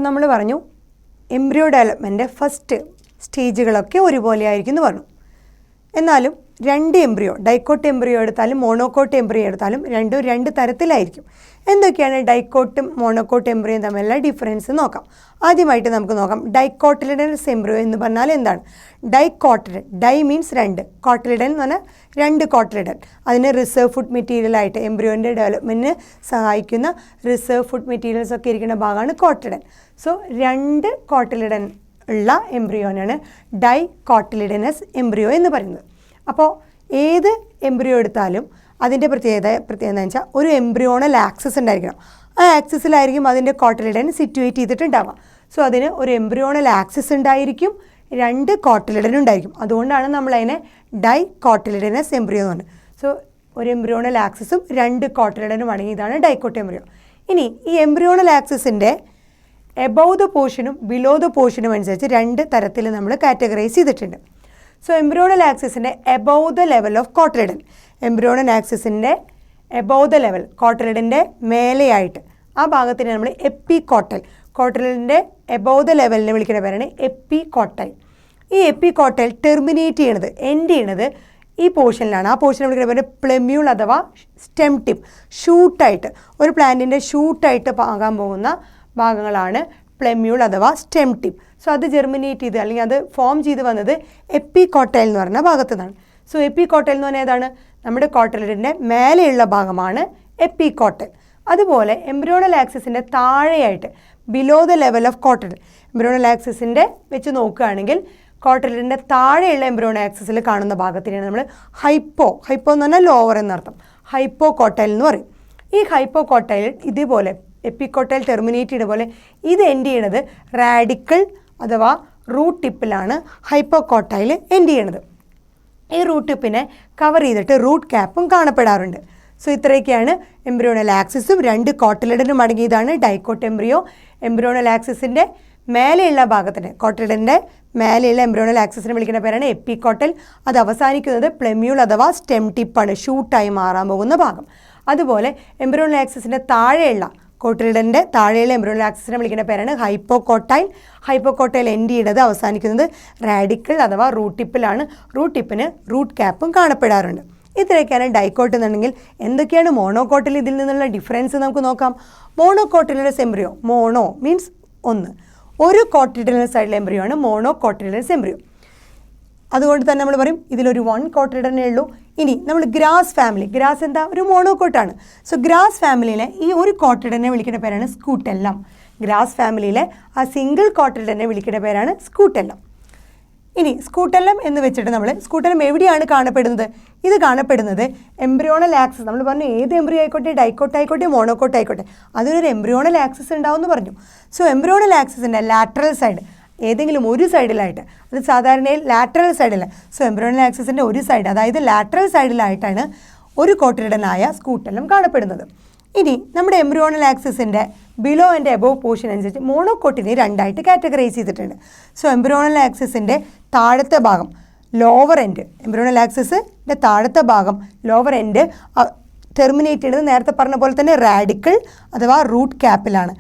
നമ്മൾ പറഞ്ഞു embryo development first സ്റ്റേജുകളൊക്കെ ഒരുപോലെ ആയിരിക്കും എന്ന് പറഞ്ഞു. എന്നാലും രണ്ട് എംബ്രിയോ, ഡൈക്കോട്ട് എംബ്രിയോ എടുത്താലും മോണോക്കോട്ട് എംബ്രിയോ എടുത്താലും രണ്ടും രണ്ട് തരത്തിലായിരിക്കും. എന്തൊക്കെയാണ് ഡൈക്കോട്ടും മോണോക്കോട്ട് എംബ്രിയോയും തമ്മിലുള്ള ഡിഫറൻസ് നോക്കാം. ആദ്യമായിട്ട് നമുക്ക് നോക്കാം ഡൈക്കോട്ടിലിഡനസ് എംബ്രിയോ എന്ന് പറഞ്ഞാൽ എന്താണ്. ഡൈക്കോട്ടിലിഡൻ, ഡൈ മീൻസ് രണ്ട്, കോട്ടിലിഡൻ എന്ന് പറഞ്ഞാൽ രണ്ട് കോട്ടിലിഡൻ. അതിന് റിസർവ് ഫുഡ് മെറ്റീരിയലായിട്ട് എംബ്രിയോൻ്റെ ഡെവലപ്മെൻറ്റിന് സഹായിക്കുന്ന റിസർവ് ഫുഡ് മെറ്റീരിയൽസ് ഒക്കെ ഇരിക്കുന്ന ഭാഗമാണ് കോട്ടിലിഡൻ. സോ രണ്ട് കോട്ടിലിഡൻ ഉള്ള എംബ്രിയോനാണ് ഡൈക്കോട്ടിലിഡനസ് എംബ്രിയോ എന്ന് പറയുന്നത്. അപ്പോൾ ഏത് എംബ്രിയോ എടുത്താലും അതിൻ്റെ പ്രത്യേകത എന്താണെന്ന് വെച്ചാൽ ഒരു എംബ്രിയോണൽ ആക്സിസ് ഉണ്ടായിരിക്കണം. ആ ആക്സിസിലായിരിക്കും അതിൻ്റെ കോട്ടിലിഡൻ സിറ്റുവേറ്റ് ചെയ്തിട്ടുണ്ടാവുക. സോ അതിന് ഒരു എംബ്രിയോണൽ ആക്സിസ് ഉണ്ടായിരിക്കും, രണ്ട് കോട്ടിലിഡൻ ഉണ്ടായിരിക്കും. അതുകൊണ്ടാണ് നമ്മളതിനെ ഡൈക്കോട്ടിലിഡനസ് എംബ്രിയോ എന്ന് പറയുന്നത്. സോ ഒരു എംബ്രിയോണൽ ആക്സിസും രണ്ട് കോട്ടിലിഡനും അടങ്ങിയതാണ് ഡൈക്കോട്ട് എംബ്രിയോ. ഇനി ഈ എംബ്രിയോണൽ ആക്സിസിൻ്റെ എബവ് ദ പോർഷനും ബിലോ ദ പോർഷനും അനുസരിച്ച് രണ്ട് തരത്തിൽ നമ്മൾ കാറ്റഗറൈസ് ചെയ്തിട്ടുണ്ട്. സോ എംബ്രിയോണൽ ആക്സിസിൻ്റെ above the level of cotyledon, embryonal ആക്സിസിൻ്റെ എബവ് ദ ലെവൽ, കോട്ടിലിഡൻ്റെ മേലെയായിട്ട് ആ ഭാഗത്തിന് നമ്മൾ എപ്പികോട്ടൽ, കോട്ടിലിഡൻ്റെ എബവ് ദ ലെവലിനെ വിളിക്കുന്ന പേരാണ് എപ്പികോട്ടൽ. ഈ എപ്പികോട്ടൽ ടെർമിനേറ്റ് ചെയ്യണത്, എൻഡ് ചെയ്യണത് ഈ പോർഷനിലാണ്. ആ പോർഷനെ വിളിക്കുന്ന പേര് പ്ലെമ്യൂൾ അഥവാ സ്റ്റെം ടിപ്പ്. ഷൂട്ടായിട്ട് ഒരു പ്ലാന്റിൻ്റെ ഷൂട്ടായിട്ട് ആകാൻ പോകുന്ന ഭാഗങ്ങളാണ് പ്ലെമ്യൂൾ അഥവാ സ്റ്റെം ടിപ്പ്. സോ അത് ജെർമിനേറ്റ് ചെയ്ത് അല്ലെങ്കിൽ അത് ഫോം ചെയ്ത് വന്നത് എപ്പികോട്ടൽ എന്ന് പറഞ്ഞ ഭാഗത്തു നിന്നാണ്. സോ എപ്പികോട്ടൽ എന്ന് പറഞ്ഞാൽ ഏതാണ്, നമ്മുടെ കോട്ടിലിഡൻ്റെ മേലെയുള്ള ഭാഗമാണ് എപ്പികോട്ടൽ. അതുപോലെ എംബ്രിയോണൽ ആക്സിസിൻ്റെ താഴെയായിട്ട് below the level of cotyledon, embryonal ആക്സിസിൻ്റെ വെച്ച് നോക്കുകയാണെങ്കിൽ കോട്ടിലിഡൻ്റെ താഴെയുള്ള എംബ്രിയോണൽ ആക്സിസിൽ കാണുന്ന ഭാഗത്തിനാണ് നമ്മൾ ഹൈപ്പോ എന്ന് പറഞ്ഞാൽ ലോവർ എന്നർത്ഥം, ഹൈപ്പോ കോട്ടൽ എന്ന് പറയും. ഈ ഹൈപ്പോ കോട്ടയിൽ ഇതുപോലെ എപ്പികോട്ടൽ ടെർമിനേറ്റ് ചെയ്യുന്ന പോലെ ഇത് എൻഡ് ചെയ്യണത് റാഡിക്കൽ അഥവാ റൂട്ട് ടിപ്പിലാണ് ഹൈപ്പോകോട്ടയിൽ എൻഡ് ചെയ്യണത്. ഈ റൂട്ട് ടിപ്പിനെ കവർ ചെയ്തിട്ട് റൂട്ട് ക്യാപ്പും കാണപ്പെടാറുണ്ട്. സോ ഇത്രയൊക്കെയാണ് എംബ്രിയോണൽ ആക്സിസും രണ്ട് കോട്ടിലിഡനും അടങ്ങിയതാണ് ഡൈക്കോട്ട് എംബ്രിയോ. എംബ്രിയോണൽ ആക്സിസിൻ്റെ മേലെയുള്ള ഭാഗത്തിന്, കോട്ടിലിഡൻ്റെ മേലെയുള്ള എംബ്രിയോണൽ ആക്സിസിനെ വിളിക്കുന്ന പേരാണ് എപ്പികോട്ടൽ. അത് അവസാനിക്കുന്നത് പ്ലെമ്യൂൾ അഥവാ സ്റ്റെം ടിപ്പാണ്, ഷൂട്ടായി മാറാൻ പോകുന്ന ഭാഗം. അതുപോലെ എംബ്രിയോണൽ ആക്സിസിൻ്റെ താഴെയുള്ള, കോട്ടിലിഡൻ്റെ താഴെയുള്ള എംബ്രിയോണൽ ആക്സിസിനെ വിളിക്കുന്ന പേരാണ് ഹൈപ്പോകോട്ടൈൽ. ഹൈപ്പോകോട്ടൈൽ എൻഡ് ചെയ്യുന്നത് അവസാനിക്കുന്നത് റാഡിക്കൽ അഥവാ റൂട്ട് ടിപ്പിലാണ്. റൂട്ട് ടിപ്പിന് റൂട്ട് ക്യാപ്പും കാണപ്പെടാറുണ്ട്. ഇത്രയൊക്കെയാണ് ഡൈക്കോട്ട് എന്നുണ്ടെങ്കിൽ എന്തൊക്കെയാണ് മോണോകോട്ടിൽ ഇതിൽ നിന്നുള്ള ഡിഫറൻസ് നമുക്ക് നോക്കാം. മോണോകോട്ടിലിഡനസ് എംബ്രിയോ, മോണോ മീൻസ് ഒന്ന്, ഒരു കോട്ടിലിഡനസ് ആയിട്ടുള്ള എംബ്രിയോ ആണ് മോണോകോട്ടിലിഡനസ് എംബ്രിയോ. അതുകൊണ്ട് തന്നെ നമ്മൾ പറയും ഇതിലൊരു വൺ കോട്ടിലിഡനേ ഉള്ളൂ. ഇനി നമ്മൾ ഗ്രാസ് ഫാമിലി, ഗ്രാസ് എന്താ, ഒരു മോണോകോട്ടാണ്. സോ ഗ്രാസ് ഫാമിലിയിലെ ഈ ഒരു കോട്ടിലിഡനെ വിളിക്കുന്ന പേരാണ് സ്കൂട്ടെല്ലം. ഗ്രാസ് ഫാമിലിയിലെ ആ സിംഗിൾ കോട്ടിലിഡനെ വിളിക്കുന്ന പേരാണ് സ്കൂട്ടെല്ലം. ഇനി സ്കൂട്ടെല്ലം എന്ന് വെച്ചിട്ട് നമ്മൾ, സ്കൂട്ടെല്ലം എവിടെയാണ് കാണപ്പെടുന്നത്, ഇത് കാണപ്പെടുന്നത് എംബ്രിയോണൽ ആക്സിസ്, നമ്മൾ പറഞ്ഞു ഏത് എംബ്രിയോ ആയിക്കോട്ടെ, ഡൈക്കോട്ട് ആയിക്കോട്ടെ, മോണോകോട്ട് ആയിക്കോട്ടെ, അതിനൊരു എംബ്രിയോണൽ ആക്സിസ് ഉണ്ടാവുമെന്ന് പറഞ്ഞു. സോ എംബ്രിയോണൽ ആക്സിസിൻ്റെ ലാറ്ററൽ സൈഡ്, ഏതെങ്കിലും ഒരു സൈഡിലായിട്ട്, അത് സാധാരണയിൽ ലാറ്ററൽ സൈഡിൽ, സോ എംബ്രിയോണൽ ആക്സിസിൻ്റെ ഒരു സൈഡ്, അതായത് ലാറ്ററൽ സൈഡിലായിട്ടാണ് ഒരു കോട്ടിലിഡനായ സ്കൂട്ടെല്ലം കാണപ്പെടുന്നത്. ഇനി നമ്മുടെ എംബ്രിയോണൽ ആക്സിസിൻ്റെ ബിലോ ആൻഡ് എബോവ് പോർഷൻ അനുസരിച്ച് മോണോകോട്ടിനെ രണ്ടായിട്ട് കാറ്റഗറൈസ് ചെയ്തിട്ടുണ്ട്. സോ എംബ്രിയോണൽ ആക്സിസിൻ്റെ താഴത്തെ ഭാഗം, ലോവർ എൻഡ്, എംബ്രിയോണൽ ആക്സിസിൻ്റെ താഴത്തെ ഭാഗം ലോവർ എൻഡ് ടെർമിനേറ്റ് ചെയ്യുന്നത് നേരത്തെ പറഞ്ഞ പോലെ തന്നെ റാഡിക്കൽ അഥവാ റൂട്ട് ക്യാപ്പിലാണ്.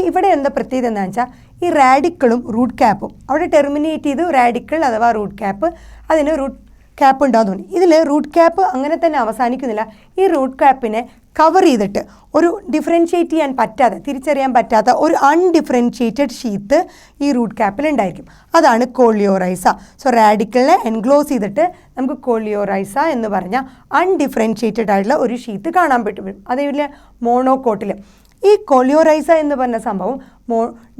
ഇവിടെ എന്താ പ്രത്യേകത എന്താണെന്ന് വെച്ചാൽ ഈ റാഡിക്കളും റൂട്ട് ക്യാപ്പും അവിടെ ടെർമിനേറ്റ് ചെയ്ത് റാഡിക്കൽ അഥവാ റൂട്ട് ക്യാപ്പ്, അതിന് റൂട്ട് ക്യാപ്പ് ഉണ്ടാകുന്നുണ്ട്. ഇതിൽ റൂട്ട് ക്യാപ്പ് അങ്ങനെ തന്നെ അവസാനിക്കുന്നില്ല. ഈ റൂട്ട് ക്യാപ്പിനെ കവർ ചെയ്തിട്ട് ഒരു ഡിഫറൻഷ്യേറ്റ് ചെയ്യാൻ പറ്റാതെ, തിരിച്ചറിയാൻ പറ്റാത്ത ഒരു അൺഡിഫറൻഷ്യേറ്റഡ് ഷീത്ത് ഈ റൂട്ട് ക്യാപ്പിൽ ഉണ്ടായിരിക്കും. അതാണ് കോളിയോറൈസ. സോ റാഡിക്കലിനെ എൻക്ലോസ് ചെയ്തിട്ട് നമുക്ക് കോളിയോറൈസ എന്ന് പറഞ്ഞ അൺഡിഫറൻഷ്യേറ്റഡ് ആയിട്ടുള്ള ഒരു ഷീത്ത് കാണാൻ പറ്റും. അതേപോലെ മോണോകോട്ടിൽ ഈ കോളിയോറൈസ എന്ന് പറഞ്ഞ സംഭവം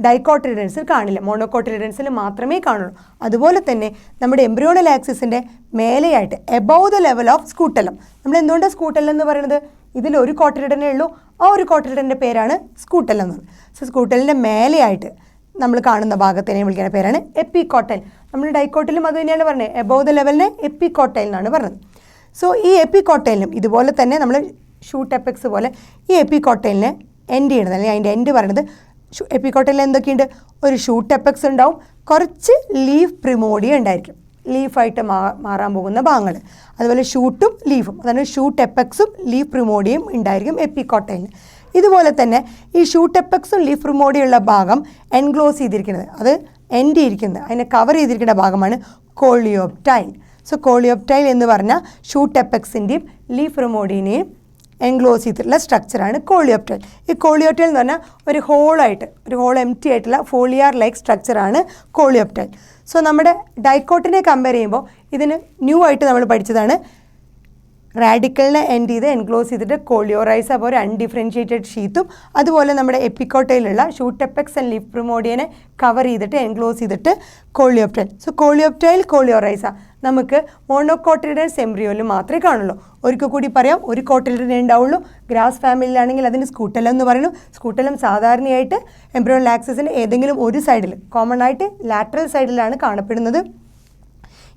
ഡൈക്കോട്ടിലിഡൻസിൽ കാണില്ല, മോണോകോട്ടിലിഡൻസിൽ മാത്രമേ കാണുള്ളൂ. അതുപോലെ തന്നെ നമ്മുടെ എംബ്രിയോണൽ ആക്സിസിൻ്റെ മേലെയായിട്ട് above the level of scutellum, നമ്മൾ എന്തുകൊണ്ടാണ് സ്കൂട്ടെല്ലം എന്ന് പറയുന്നത്, ഇതിലൊരു കോട്ടിലിഡനേ ഉള്ളൂ, ആ ഒരു കോട്ടിലിഡൻ്റെ പേരാണ് സ്കൂട്ടെല്ലം എന്ന് പറയുന്നത്. സോ സ്കൂട്ടെല്ലിൻ്റെ മേലെയായിട്ട് നമ്മൾ കാണുന്ന ഭാഗത്തിനെ വിളിക്കുന്ന പേരാണ് എപ്പികോട്ടൈൽ. നമ്മൾ ഡൈക്കോട്ടിലും അത് തന്നെയാണ് പറഞ്ഞത്, എബവ് ദ ലെവലിനെ എപ്പികോട്ടൈൽ എന്നാണ് പറഞ്ഞത്. സോ ഈ എപ്പികോട്ടൈലിനും ഇതുപോലെ തന്നെ നമ്മൾ ഷൂട്ട് എപ്പെക്സ് പോലെ ഈ എപ്പികോട്ടൈലിനെ എൻഡ് ചെയ്യണത്, അല്ലെങ്കിൽ അതിൻ്റെ എൻഡ് പറയുന്നത് എപ്പികോട്ടൈലിൽ എന്തൊക്കെയുണ്ട്, ഒരു ഷൂട്ട് എപ്പെക്സ് ഉണ്ടാവും, കുറച്ച് ലീഫ് പ്രിമോഡിയ ഉണ്ടായിരിക്കും, ലീഫായിട്ട് മാറാൻ പോകുന്ന ഭാഗങ്ങൾ. അതുപോലെ ഷൂട്ടും ലീഫും, അതാണ് ഷൂട്ട് എപ്പെക്സും ലീഫ് പ്രിമോഡിയും ഉണ്ടായിരിക്കും എപ്പികോട്ടൈലിന്. ഇതുപോലെ തന്നെ ഈ ഷൂട്ട് എപ്പക്സും ലീഫ് പ്രിമോഡിയുള്ള ഭാഗം എൻക്ലോസ് ചെയ്തിരിക്കുന്നത്, അത് എൻഡ് ചെയ്തിരിക്കുന്നത്, അതിനെ കവർ ചെയ്തിരിക്കുന്ന ഭാഗമാണ് കോളിയോപ്റ്റൈൽ. സോ കോളിയോപ്റ്റൈൽ എന്ന് പറഞ്ഞാൽ ഷൂട്ട് എപ്പക്സിൻ്റെയും ലീഫ് പ്രിമോഡിനെയും എൻക്ലോസ് ചെയ്തിട്ടുള്ള സ്ട്രക്ചറാണ് കോളിയോപ്റ്റൈൽ. ഈ കോളിയോപ്റ്റൈൽ എന്ന് പറഞ്ഞാൽ ഒരു ഹോൾ എംറ്റി ആയിട്ടുള്ള ഫോളിയാർ ലൈക്ക് സ്ട്രക്ചറാണ് കോളിയോപ്റ്റൈൽ. സോ നമ്മുടെ ഡൈക്കോട്ടിനെ കമ്പയർ ചെയ്യുമ്പോൾ ഇതിന് ന്യൂ ആയിട്ട് നമ്മൾ പഠിച്ചതാണ് റാഡിക്കലിനെ എൻഡ് ചെയ്ത് എൻക്ലോസ് ചെയ്തിട്ട് കോളിയോറൈസ അപ്പോൾ ഒരു അൺഡിഫറൻഷ്യേറ്റഡ് ഷീത്തും, അതുപോലെ നമ്മുടെ എപ്പിക്കോട്ടയിലുള്ള ഷൂട്ട് എപ്പക്സ് ആൻഡ് ലീഫ് പ്രിമോഡിയനെ കവർ ചെയ്തിട്ട് എൻക്ലോസ് ചെയ്തിട്ട് കോളിയോപ്റ്റൈൽ. സോ കോളിയോപ്റ്റൈൽ കോളിയോറൈസ നമുക്ക് മോണോകോട്ടിലിഡൻസ് എംബ്രിയോയിൽ മാത്രമേ കാണുള്ളൂ. ഒരിക്കൽ കൂടി പറയാം, ഒരു കോട്ടിലിഡനെ ഉണ്ടാവുള്ളൂ. ഗ്രാസ് ഫാമിലിയിലാണെങ്കിൽ അതിന് സ്കൂട്ടലം എന്ന് പറയുന്നു. സ്കൂട്ടലം സാധാരണയായിട്ട് എംബ്രിയോണൽ ആക്സിസിൻ്റെ ഏതെങ്കിലും ഒരു സൈഡിൽ, കോമൺ ആയിട്ട് ലാറ്ററൽ സൈഡിലാണ് കാണപ്പെടുന്നത്.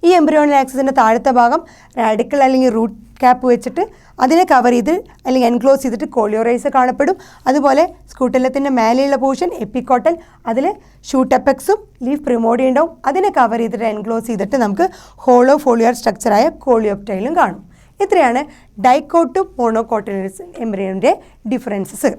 ഈ എംബ്രിയോണൽ ആക്സിസിൻ്റെ താഴത്തെ ഭാഗം റാഡിക്കൽ അല്ലെങ്കിൽ റൂട്ട് ക്യാപ്പ് വെച്ചിട്ട് അതിനെ കവർ ചെയ്ത് അല്ലെങ്കിൽ എൻക്ലോസ് ചെയ്തിട്ട് കോളിയോറൈസ് കാണപ്പെടും. അതുപോലെ സ്കൂട്ടലത്തിൻ്റെ മേലെയുള്ള പോർഷൻ എപ്പിക്കോട്ടൽ, അതിൽ ഷൂട്ട് എപ്പക്സും ലീഫ് പ്രിമോഡിയ ഉണ്ടാവും. അതിനെ കവർ ചെയ്തിട്ട് എൻക്ലോസ് ചെയ്തിട്ട് നമുക്ക് ഹോളോ ഫോളിയാർ സ്ട്രക്ചറായ കോളിയോപ്റ്റൈലും കാണും. ഇത്രയാണ് ഡൈക്കോട്ടും മോണോകോട്ടിലിഡൻസ് എംബ്രിയോൻ്റെ ഡിഫറൻസസ്.